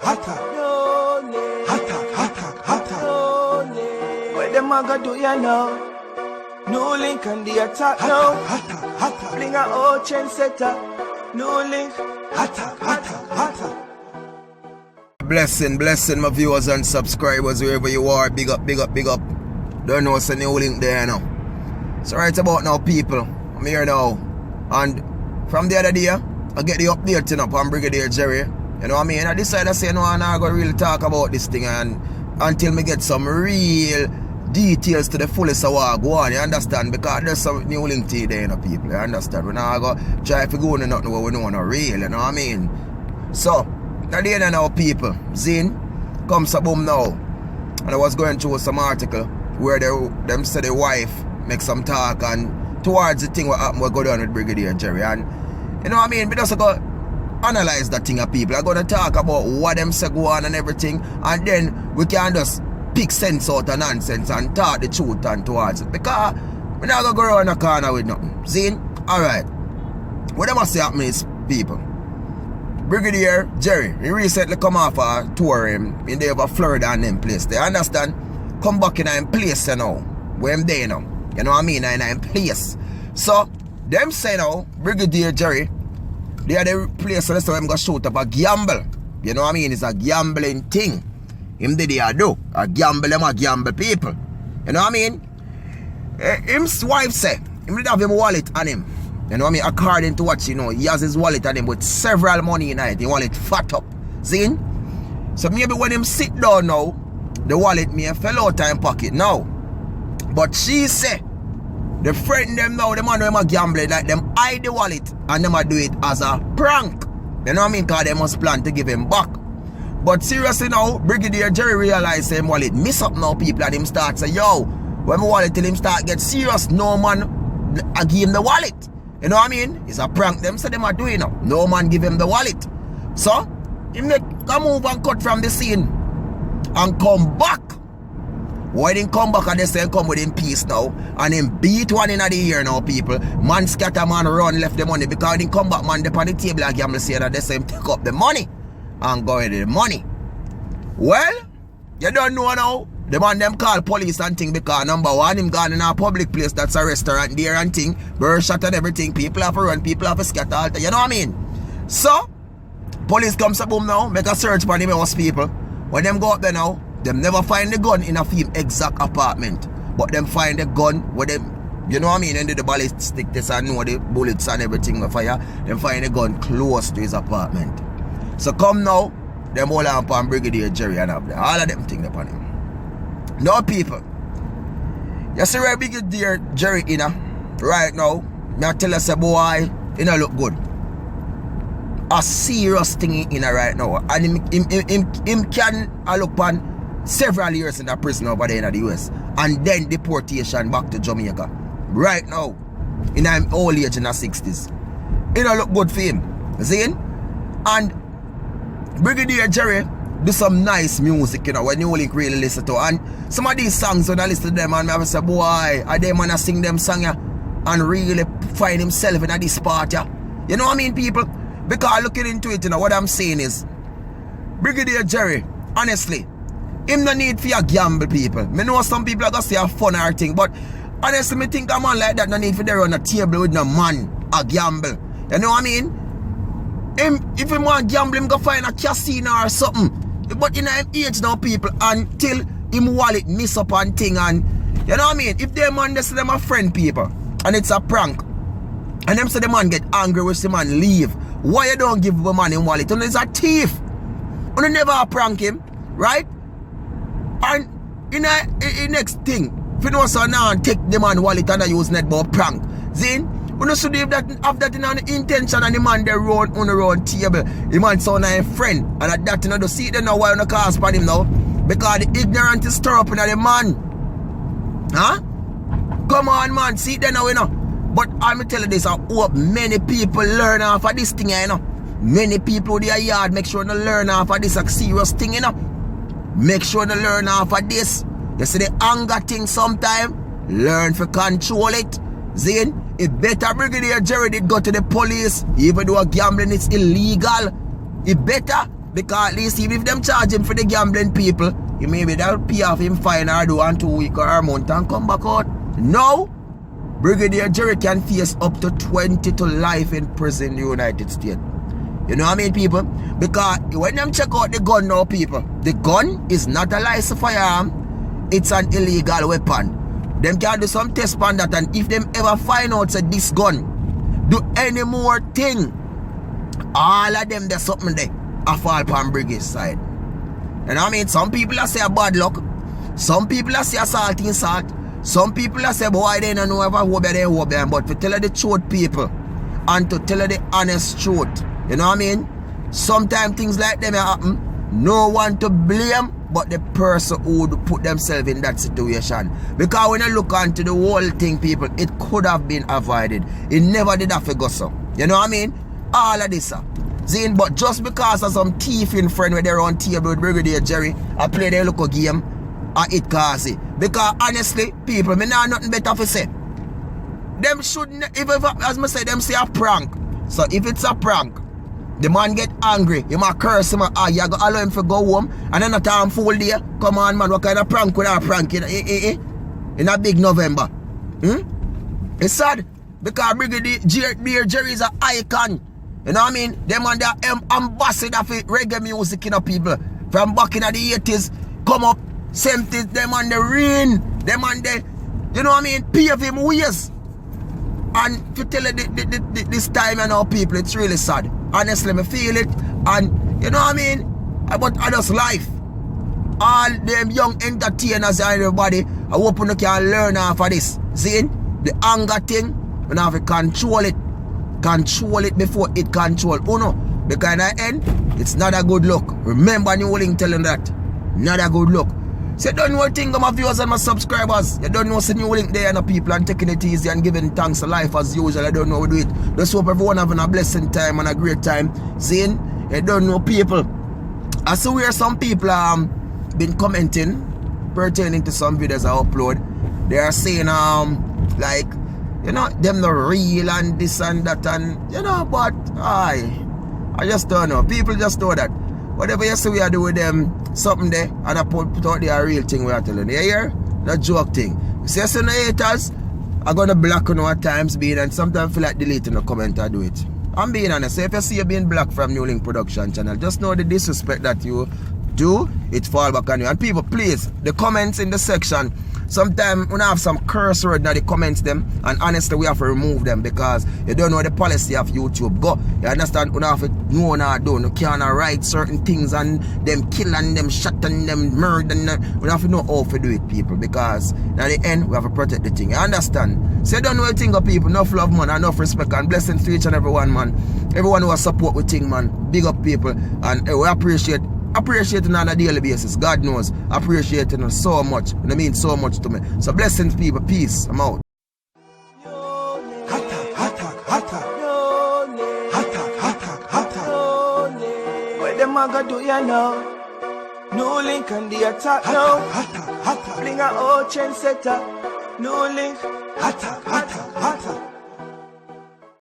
hotter, hotter, hotter. What them a go do ya now? New link on the attack now. Hotter. Bring a old trendsetter. New link. Hotter. Blessing, my viewers and subscribers wherever you are. Big up. Don't know what's a new link there now. So right about now, people, I'm here now. And from the other day, I get the update on Brigadier Jerry. You know what I mean? I decided to say, no, I'm not going to really talk about this thing and until me get some real details to the fullest of what I go on, you understand? Because there's some new link to there, you know, people, you understand? We're not going to try to go into nothing what we know no real, you know what I mean? So, at the end of now, people, Zin comes a boom now. And I was going through some article where them say the wife make some talk and towards the thing what happened what go down with Brigadier Jerry. And you know what I mean? We just go analyze that thing of people. I'm going to talk about what them say go on and everything. And then we can just pick sense out of nonsense and talk the truth and towards it. Because we're not going to go around the corner with nothing. See? Alright. What I must say happening is, people, Brigadier Jerry, he recently come off a tour in the over Florida and them place. They understand? Come back in a place you know. Where I'm there now. You know what I mean? In a place. So, them say now, Brigadier Jerry, they are the place where them go shoot up a gamble. You know what I mean? It's a gambling thing. Him did they do. A gamble, them a gamble people. You know what I mean? Him's wife say, him did have him wallet on him. You know what I mean? According to what you know, he has his wallet on him with several money in it. The wallet fat up. See? So maybe when him sit down now, the wallet may fell out of him pocket now. But she say, the friend them now, the man them a gambling, like them hide the wallet and them a do it as a prank. You know what I mean? Because they must plan to give him back. But seriously now, Brigadier Jerry realize him wallet miss up now people and him start say, yo, when my wallet till him start get serious, no man I give him the wallet. You know what I mean? It's a prank them say them are doing now. No man give him the wallet. So, he make a move and cut from the scene and come back. Why didn't come back and they say come with him peace now and him beat one in the ear now people. Man scatter man run left the money because he didn't come back man up on the table and gamble say that they say him take up the money and go with the money. Well, you don't know now. The man them call police and thing because number one him gone in a public place that's a restaurant there and thing. Bird shot and everything. People have to run, people have to scatter. You know what I mean? So, police comes up boom now, make a search for the house people. When them go up there now, them never find the gun in a film exact apartment. But them find the gun where them, you know what I mean, and the ballistic test and know the bullets and everything of fire. Them find the gun close to his apartment. So come now, them all upon Brigadier Jerry and up there. All of them think upon him. Now people, you see where Brigadier Jerry in right now, me tell you say boy, he don't look good. A serious thing in right now. And him can look on several years in the prison over there in the US. And then deportation back to Jamaica. Right now, in his old age in the 60s. It don't look good for him. See? And Brigadier Jerry do some nice music, you know, when you only really listen to. And some of these songs, when I listen to them, and I say, boy, are they man sing them song and really find himself in this part, yeah? You know what I mean, people? Because looking into it, you know, what I'm saying is, Brigadier Jerry, honestly, him no need for a gamble, people. Me know some people are going to say a fun or thing, but honestly, me think a man like that no need for there on a table with no man a gamble. You know what I mean? Him, if him want gamble, him go find a casino or something. But in him age now, people, until him wallet miss up and thing and, you know what I mean? If them man, they say them a friend, people, and it's a prank, and them say the man get angry with the man leave, why you don't give the man him wallet? And he's a thief. And you never prank him, right? And in the next thing, if you know so now and take the man wallet and use net about prank, then you should have that in an intention and the man they run on the round table. The man sound like a friend. And at that you know see them now why you don't cast upon him now. Because the ignorant is stir up in the man. Huh? Come on man, see them now you know. But I'm telling you this, I hope many people learn off of this thing, you know. Many people with their yard make sure they learn off of this a serious thing, you know. Make sure they learn off of this. You see the anger thing sometime, learn to control it. Zane, it better Brigadier Jerry did go to the police, even though gambling is illegal. It better, Because at least even if them charge him for the gambling people, you maybe they'll pay off him fine or do 1 2 weeks or a month and come back out. No. Brigadier Jerry can face up to 20 to life in prison in the United States. You know what I mean, people? Because when them check out the gun now, people, the gun is not a licensed firearm. It's an illegal weapon. Them can do some test on that, and if them ever find out that this gun do any more thing, all of them there's something there I fall upon Brigade side. And I mean, some people are say a bad luck. Some people are say assault in salt. Some people are say, boy, they don't know if I hope they hope them. But to tell you the truth, people, and to tell you the honest truth, you know what I mean? Sometimes things like them happen. No one to blame but the person who would put themselves in that situation. Because when you look onto the whole thing, people, it could have been avoided. It never did have to go so. You know what I mean? All of this, Zine, but just because of some thieving friend where they're on table with Brigadier Jerry, I play their local game, and it cause it. Because honestly, people, me know nothing better to say. Them shouldn't, if as I say, them say a prank. So if it's a prank, the man get angry, you might curse him, you go allow him to go home, and then a time full day, come on man, what kind of prank with a prank in a big November? It's sad, because Brigadier Jerry is an icon. You know what I mean? Them and the ambassador for reggae music, you know, people. From back in the 80s, come up, same thing, them and the rain, them and the, you know what I mean, pave him ways. And to tell you this time and our people, it's really sad. Honestly, me feel it. And you know what I mean? But I just life. All them young entertainers and everybody, I hope you can learn off of this. See? The anger thing, you have to control it. Control it before it control Uno. Because in the end, it's not a good look. Remember New Link telling that. Not a good look. So you don't know what thing of my viewers and my subscribers. You don't know what's the New Link there and the people and taking it easy and giving thanks to life as usual. I don't know how to do it. Just hope everyone having a blessing time and a great time. Seeing, you don't know people. I see where some people been commenting pertaining to some videos I upload. They are saying like, you know, them not real and this and that and you know, but I just don't know. People just know that. Whatever you see we are doing with them, something there, and I put out the real thing we are telling you. You hear? The joke thing. You see, some haters are going to block on at times being, and sometimes feel like deleting a comment or do it. I'm being honest. So if you see you being blocked from New Link Production channel, just know the disrespect that you do, it fall back on you. And people, please, the comments in the section, sometimes when I have some curse word in the comments them, and honestly we have to remove them because you don't know the policy of YouTube. Go, you understand? You have to know what I do. You can't write certain things and them kill and them shot and them murder and them. We have to know how to do it, people, because at the end we have to protect the thing. You understand? So you don't know the thing of people, enough love man, enough respect and blessings to each and every one, man. Everyone who has support with thing, man. Big up people, and we appreciate it on a daily basis. God knows. Appreciate it so much. And it means so much to me. So blessings, people. Peace. I'm out. What them a go do ya now? New Link and the attack now. Bring a old chain setter. New Link.